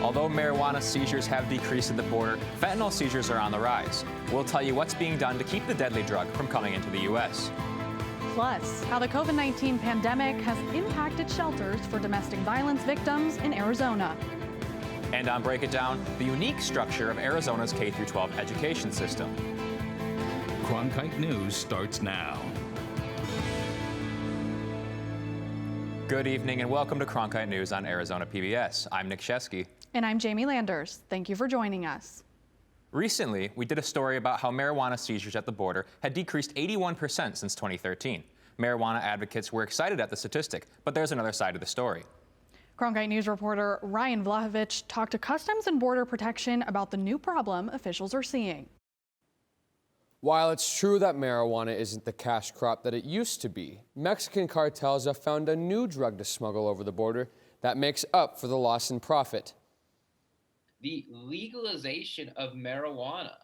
Although marijuana seizures have decreased at the border, fentanyl seizures are on the rise. We'll tell you what's being done to keep the deadly drug from coming into the U.S. Plus, how the COVID-19 pandemic has impacted shelters for domestic violence victims in Arizona. And on Break It Down, the unique structure of Arizona's K-12 education system. Cronkite News starts now. Good evening and welcome to Cronkite News on Arizona PBS. I'm Nick Shesky. And I'm Jamie Landers. Thank you for joining us. Recently, we did a story about how marijuana seizures at the border had decreased 81% since 2013. Marijuana advocates were excited at the statistic, but there's another side of the story. Cronkite News reporter Ryan Vlahovic talked to Customs and Border Protection about the new problem officials are seeing. While it's true that marijuana isn't the cash crop that it used to be, Mexican cartels have found a new drug to smuggle over the border that makes up for the loss in profit. The legalization of marijuana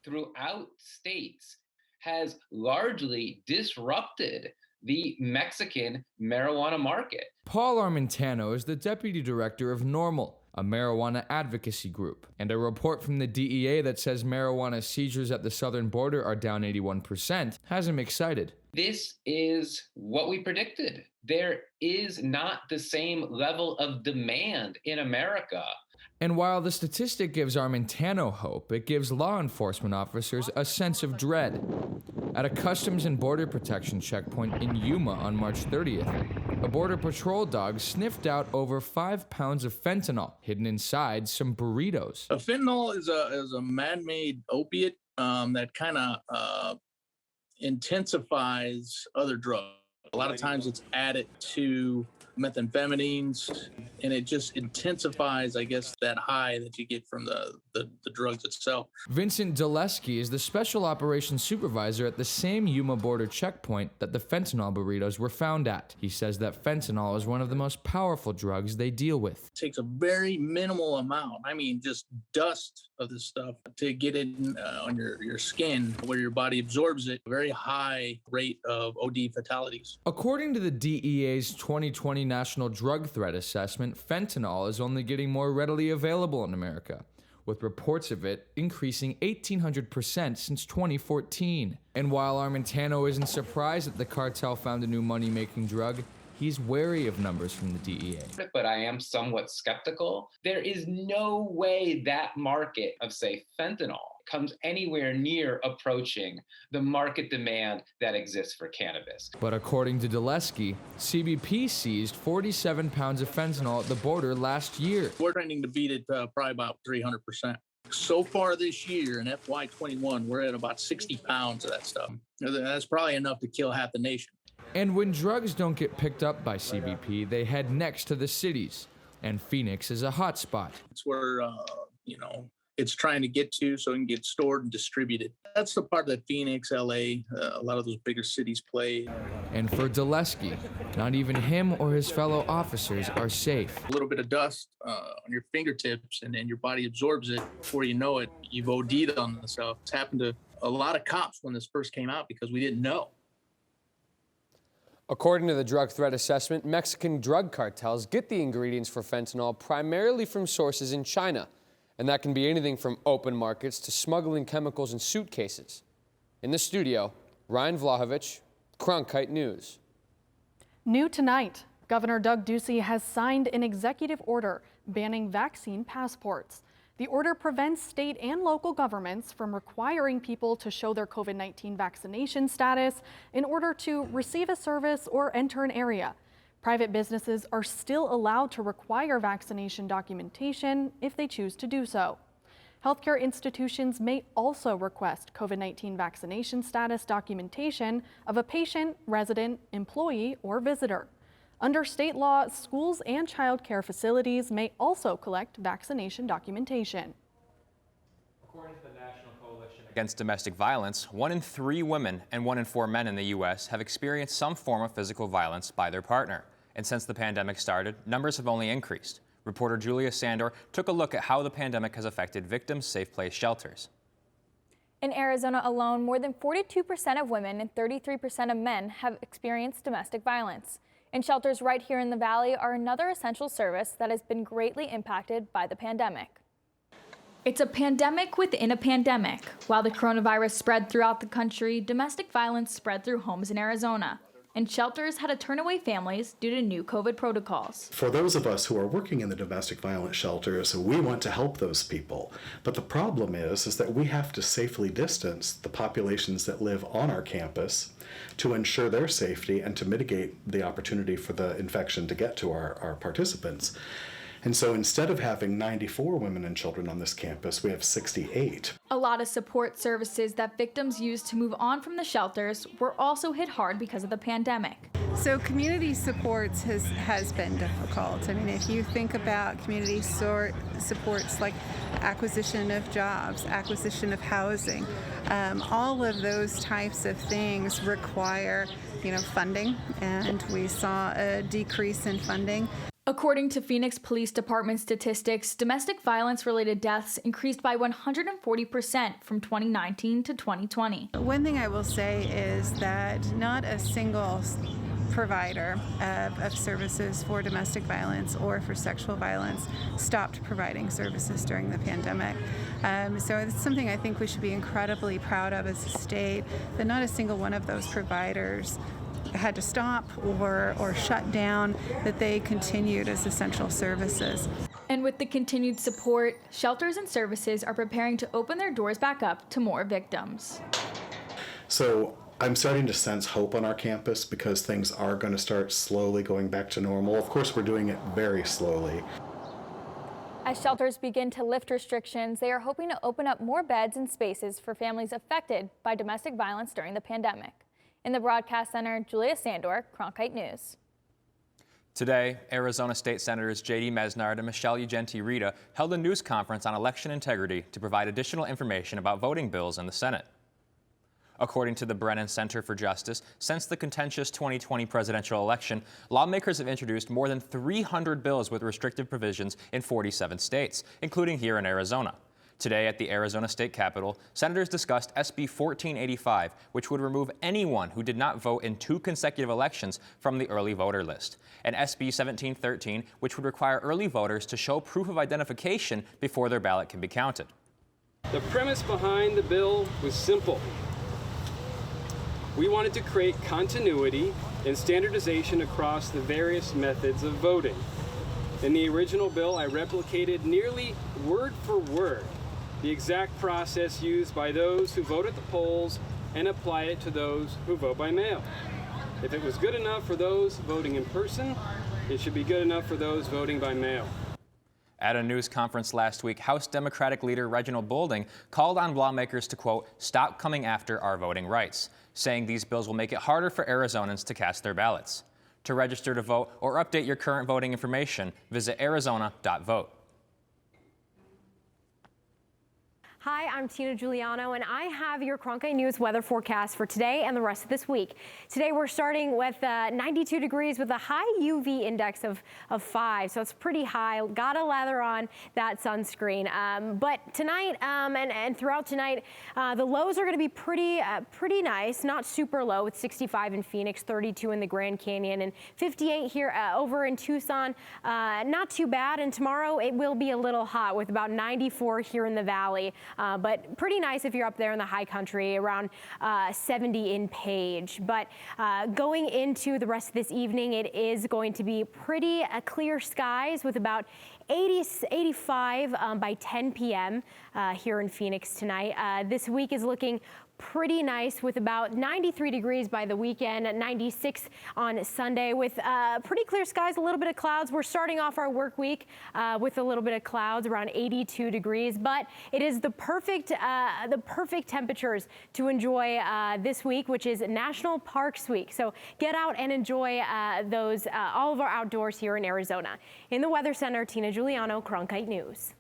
throughout states has largely disrupted the Mexican marijuana market. Paul Armentano is the deputy director of NORML, a marijuana advocacy group, and a report from the DEA that says marijuana seizures at the southern border are down 81% has him excited. This is what we predicted. There is not the same level of demand in America. And while the statistic gives Armentano hope, it gives law enforcement officers a sense of dread. At a Customs and Border Protection checkpoint in Yuma on March 30th, a Border Patrol dog sniffed out over 5 pounds of fentanyl hidden inside some burritos. Fentanyl is a man-made opiate that kind of intensifies other drugs. A lot of times it's added to methamphetamines, and it just intensifies, I guess, that high that you get from the drugs itself. Vincent Dulesky is the special operations supervisor at the same Yuma border checkpoint that the fentanyl burritos were found at. He says that fentanyl is one of the most powerful drugs they deal with. It takes a very minimal amount, I mean just dust of this stuff, to get it on your skin where your body absorbs it. A very high rate of OD fatalities. According to the DEA's 2020 National Drug Threat Assessment, fentanyl is only getting more readily available in America, with reports of it increasing 1,800% since 2014. And while Armentano isn't surprised that the cartel found a new money-making drug, he's wary of numbers from the DEA. But I am somewhat skeptical. There is no way that market of, say, fentanyl comes anywhere near approaching the market demand that exists for cannabis. But according to Dulesky, CBP seized 47 pounds of fentanyl at the border last year. We're trending to beat it probably about 300%. So far this year in FY21, we're at about 60 pounds of that stuff. That's probably enough to kill half the nation. And when drugs don't get picked up by CBP, they head next to the cities. And Phoenix is a hot spot. It's where, it's trying to get to so it can get stored and distributed. That's the part that Phoenix, LA, a lot of those bigger cities play. And for Dulesky, not even him or his fellow officers are safe. A little bit of dust on your fingertips and then your body absorbs it. Before you know it, you've OD'd on this stuff. It's happened to a lot of cops when this first came out because we didn't know. According to the drug threat assessment, Mexican drug cartels get the ingredients for fentanyl primarily from sources in China. And that can be anything from open markets to smuggling chemicals in suitcases. In the studio, Ryan Vlahovic, Cronkite News. New tonight, Governor Doug Ducey has signed an executive order banning vaccine passports. The order prevents state and local governments from requiring people to show their COVID-19 vaccination status in order to receive a service or enter an area. Private businesses are still allowed to require vaccination documentation if they choose to do so. Healthcare institutions may also request COVID-19 vaccination status documentation of a patient, resident, employee, or visitor. Under state law, schools and child care facilities may also collect vaccination documentation. According to the National Coalition Against Domestic Violence, 1 in 3 women and 1 in 4 men in the U.S. have experienced some form of physical violence by their partner. And since the pandemic started, numbers have only increased. Reporter Julia Sandor took a look at how the pandemic has affected victims' safe place shelters. In Arizona alone, more than 42% of women and 33% of men have experienced domestic violence. And shelters right here in the Valley are another essential service that has been greatly impacted by the pandemic. It's a pandemic within a pandemic. While the coronavirus spread throughout the country, domestic violence spread through homes in Arizona, and shelters had to turn away families due to new COVID protocols. For those of us who are working in the domestic violence shelters, we want to help those people. But the problem is that we have to safely distance the populations that live on our campus to ensure their safety and to mitigate the opportunity for the infection to get to our participants. And so instead of having 94 women and children on this campus, we have 68. A lot of support services that victims used to move on from the shelters were also hit hard because of the pandemic. So community supports has been difficult. I mean, if you think about community supports like acquisition of jobs, acquisition of housing, all of those types of things require, funding, and we saw a decrease in funding. According to Phoenix Police Department statistics, domestic violence-related deaths increased by 140% from 2019 to 2020. One thing I will say is that not a single provider of services for domestic violence or for sexual violence stopped providing services during the pandemic. So it's something I think we should be incredibly proud of as a state, that not a single one of those providers had to stop or shut down, that they continued as essential services. And with the continued support, shelters and services are preparing to open their doors back up to more victims. So I'm starting to sense hope on our campus because things are going to start slowly going back to normal. Of course, we're doing it very slowly. As shelters begin to lift restrictions, they are hoping to open up more beds and spaces for families affected by domestic violence during the pandemic. In the Broadcast Center, Julia Sandor, Cronkite News. Today, Arizona State Senators J.D. Mesnard and Michelle Ugenti-Rita held a news conference on election integrity to provide additional information about voting bills in the Senate. According to the Brennan Center for Justice, since the contentious 2020 presidential election, lawmakers have introduced more than 300 bills with restrictive provisions in 47 states, including here in Arizona. Today at the Arizona State Capitol, senators discussed SB 1485, which would remove anyone who did not vote in 2 consecutive elections from the early voter list, and SB 1713, which would require early voters to show proof of identification before their ballot can be counted. The premise behind the bill was simple. We wanted to create continuity and standardization across the various methods of voting. In the original bill, I replicated nearly word for word the exact process used by those who vote at the polls and apply it to those who vote by mail. If it was good enough for those voting in person, it should be good enough for those voting by mail. At a news conference last week, House Democratic leader Reginald Boulding called on lawmakers to, quote, stop coming after our voting rights, saying these bills will make it harder for Arizonans to cast their ballots. To register to vote or update your current voting information, visit arizona.vote. Hi, I'm Tina Giuliano, and I have your Cronkite News weather forecast for today and the rest of this week. Today, we're starting with 92 degrees with a high UV index of 5, so it's pretty high. Gotta lather on that sunscreen. But tonight and throughout tonight, the lows are going to be pretty nice, not super low, with 65 in Phoenix, 32 in the Grand Canyon, and 58 here over in Tucson. Not too bad, and tomorrow it will be a little hot with about 94 here in the Valley. But pretty nice if you're up there in the high country, around 70 in Page. But going into the rest of this evening, it is going to be pretty clear skies with about 85 by 10 p.m. Here in Phoenix tonight. This week is looking pretty nice with about 93 degrees by the weekend, 96 on Sunday with pretty clear skies, a little bit of clouds. We're starting off our work week with a little bit of clouds, around 82 degrees, but it is the perfect temperatures to enjoy this week, which is National Parks Week. So get out and enjoy all of our outdoors here in Arizona. In the Weather Center, Tina Giuliano, Cronkite News.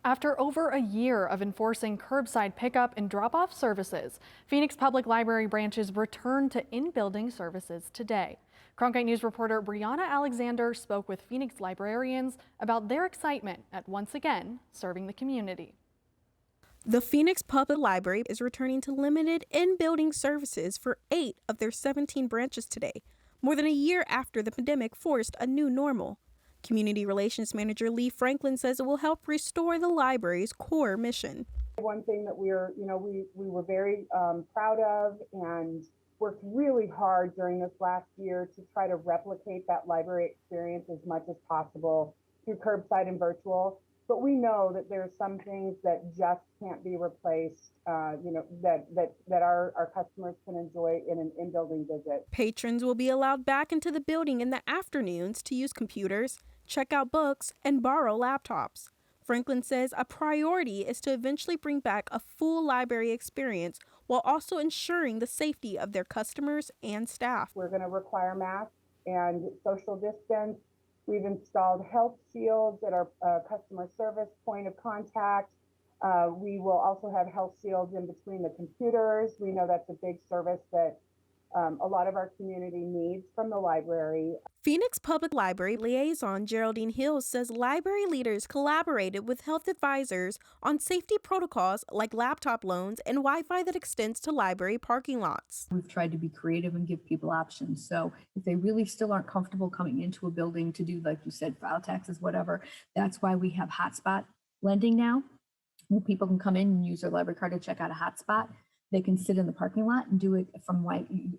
After over a year of enforcing curbside pickup and drop-off services, Phoenix Public Library branches returned to in-building services today. Cronkite News reporter Brianna Alexander spoke with Phoenix librarians about their excitement at once again serving the community. The Phoenix Public Library is returning to limited in-building services for 8 of their 17 branches today. more than a year after the pandemic forced a new normal. Community Relations Manager Lee Franklin says it will help restore the library's core mission. One thing that we were very proud of and worked really hard during this last year to try to replicate that library experience as much as possible through curbside and virtual. But we know that there are some things that just can't be replaced, that our customers can enjoy in an in-building visit. Patrons will be allowed back into the building in the afternoons to use computers, check out books, and borrow laptops. Franklin says a priority is to eventually bring back a full library experience while also ensuring the safety of their customers and staff. We're going to require masks and social distance. We've installed health shields at our customer service point of contact. We will also have health shields in between the computers. We know that's a big service that a lot of our community needs from the library. Phoenix Public Library liaison Geraldine Hills says library leaders collaborated with health advisors on safety protocols like laptop loans and Wi-Fi that extends to library parking lots. We've tried to be creative and give people options. So if they really still aren't comfortable coming into a building to do, like you said, file taxes, whatever, that's why we have hotspot lending now. Where people can come in and use their library card to check out a hotspot. They can sit in the parking lot and do it from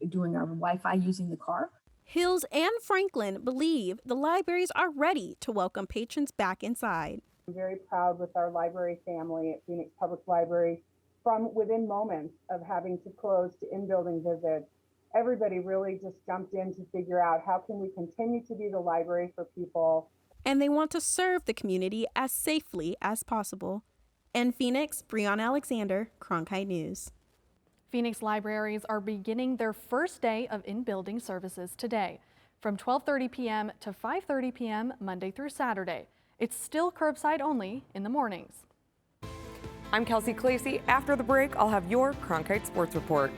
doing our Wi-Fi using the car. Hills and Franklin believe the libraries are ready to welcome patrons back inside. I'm very proud with our library family at Phoenix Public Library. From within moments of having to close to in-building visits, everybody really just jumped in to figure out how can we continue to be the library for people. And they want to serve the community as safely as possible. In Phoenix, Breonna Alexander, Cronkite News. Phoenix libraries are beginning their first day of in-building services today, from 12:30 p.m. to 5:30 p.m. Monday through Saturday. It's still curbside only in the mornings. I'm Kelsey Clacy. After the break, I'll have your Cronkite Sports Report,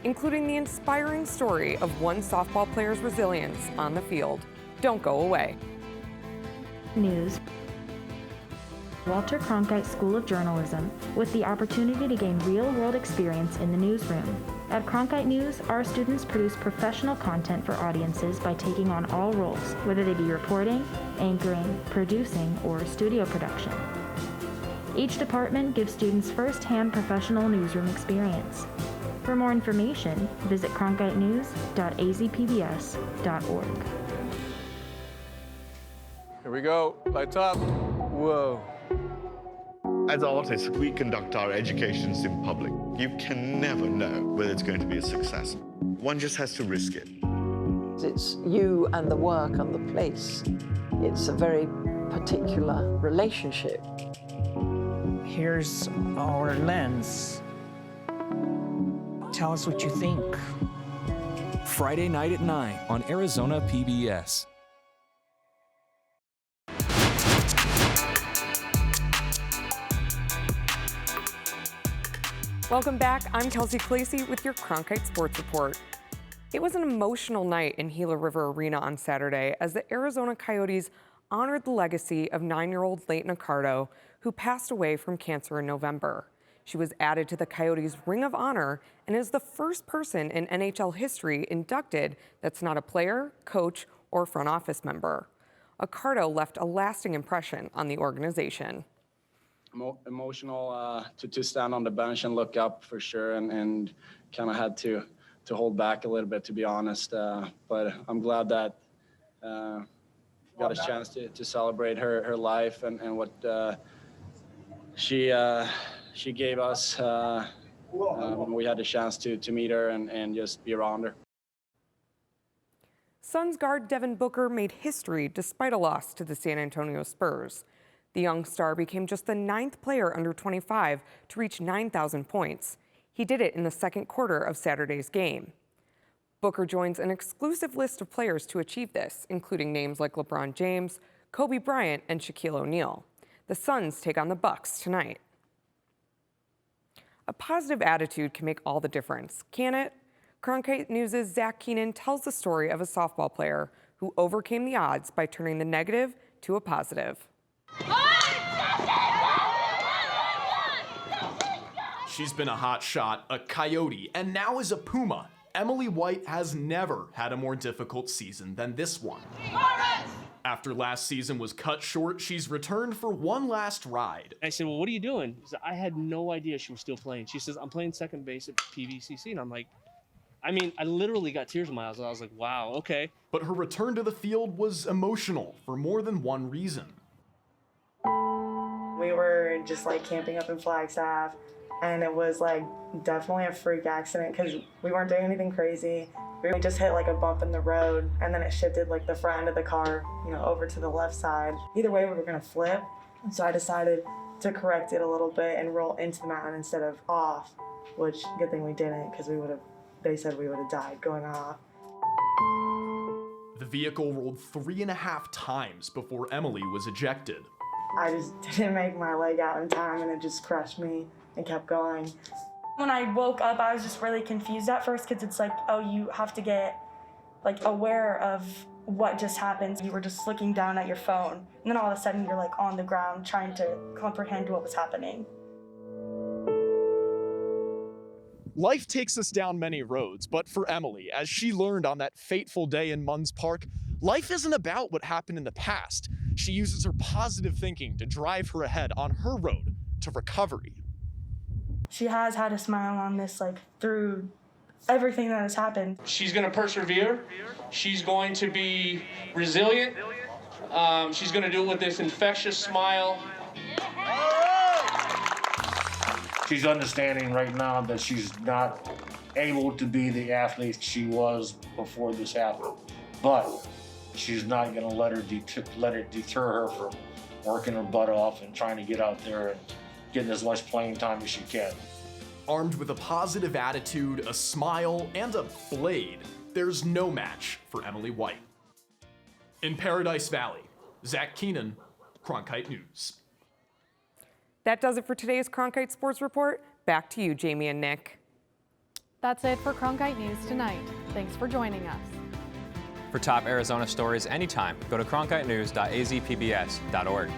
including the inspiring story of one softball player's resilience on the field. Don't go away. News. Walter Cronkite School of Journalism, with the opportunity to gain real-world experience in the newsroom. At Cronkite News, our students produce professional content for audiences by taking on all roles, whether they be reporting, anchoring, producing, or studio production. Each department gives students first-hand professional newsroom experience. For more information, visit cronkitenews.azpbs.org. Here we go, lights up. Whoa. As artists, we conduct our educations in public. You can never know whether it's going to be a success. One just has to risk it. It's you and the work and the place. It's a very particular relationship. Here's our lens. Tell us what you think. Friday night at 9 on Arizona PBS. Welcome back. I'm Kelsey Clacy with your Cronkite Sports Report. It was an emotional night in Gila River Arena on Saturday as the Arizona Coyotes honored the legacy of 9-year-old Leighton Accardo, who passed away from cancer in November. She was added to the Coyotes' Ring of Honor and is the first person in NHL history inducted that's not a player, coach, or front office member. Accardo left a lasting impression on the organization. Emotional to stand on the bench and look up for sure, and kind of had to hold back a little bit, to be honest. But I'm glad that got a chance to celebrate her life and what she gave us when we had the chance to meet her and just be around her. Suns guard Devin Booker made history despite a loss to the San Antonio Spurs. The young star became just the 9th player under 25 to reach 9,000 points. He did it in the second quarter of Saturday's game. Booker joins an exclusive list of players to achieve this, including names like LeBron James, Kobe Bryant, and Shaquille O'Neal. The Suns take on the Bucks tonight. A positive attitude can make all the difference, can it? Cronkite News' Zach Keenan tells the story of a softball player who overcame the odds by turning the negative to a positive. She's been a hot shot, a Coyote, and now is a Puma. Emily White has never had a more difficult season than this one. After last season was cut short, she's returned for one last ride. I said, well, what are you doing? She said, I had no idea she was still playing. She says, I'm playing second base at PVCC. And I'm like, I literally got tears in my eyes. I was like, wow, okay. But her return to the field was emotional for more than one reason. We were just like camping up in Flagstaff, and it was like definitely a freak accident because we weren't doing anything crazy. We just hit like a bump in the road, and then it shifted like the front end of the car, over to the left side. Either way, we were gonna flip. So I decided to correct it a little bit and roll into the mountain instead of off, which good thing we didn't, because they said we would have died going off. The vehicle rolled 3.5 times before Emily was ejected. I just didn't make my leg out in time, and it just crushed me and kept going. When I woke up, I was just really confused at first because it's like, oh, you have to get like aware of what just happened. You were just looking down at your phone, and then all of a sudden you're like on the ground trying to comprehend what was happening. Life takes us down many roads, but for Emily, as she learned on that fateful day in Munns Park, life isn't about what happened in the past. She uses her positive thinking to drive her ahead on her road to recovery. She has had a smile on this, like, through everything that has happened. She's going to persevere. She's going to be resilient. She's going to do it with this infectious smile. She's understanding right now that she's not able to be the athlete she was before this happened. But she's not going to let it deter her from working her butt off and trying to get out there and getting as much playing time as she can. Armed with a positive attitude, a smile, and a blade, there's no match for Emily White. In Paradise Valley, Zach Keenan, Cronkite News. That does it for today's Cronkite Sports Report. Back to you, Jamie and Nick. That's it for Cronkite News tonight. Thanks for joining us. For top Arizona stories anytime, go to cronkitenews.azpbs.org.